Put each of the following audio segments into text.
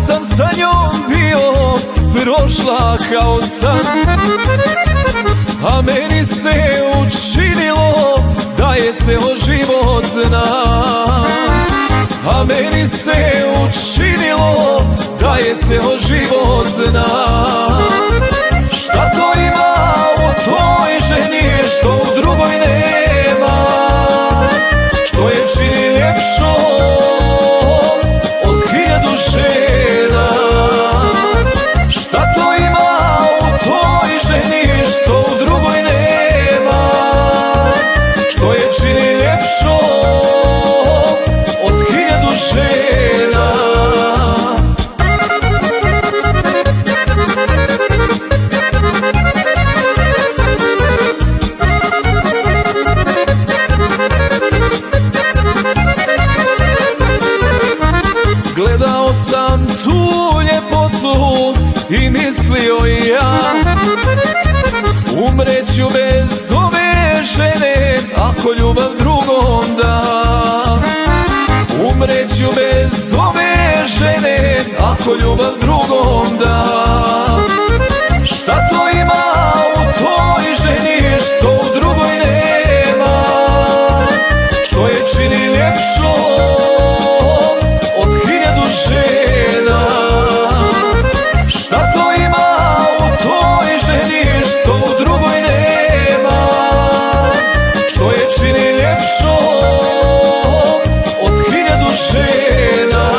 sam sa njom bio, prošla kao san, a meni se učinilo da je ceo život znam. A meni se učinilo da je ceo život znam. Šta to ima u toj ženi što u drugoj nema, što je čini ljepšom od 1000 žena? Šta to ima u toj ženi što u drugoj nema, što je čini ljepšom od 1000 žena? Gledao sam tu ljepotu i mislio i ja, umreću bez ove žene ako ljubav drugom da. Umreću bez ove žene ako ljubav drugom da. Šta to ima u toj ženi što u drugoj nema, što je čini ljepšom od 1000 žena? Šta to ima u toj ženi što u drugoj nema, što je čini ljepšom od 1000 žena?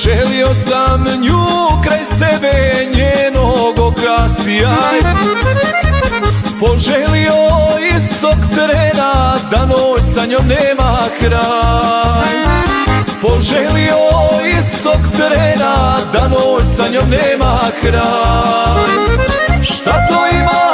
Želio sam nju kraj sebe, njenog oka sjaj, poželio istog trena da noć sa njom nema kraj. Poželio istog trena da noć sa njom nema kraj. Šta to ima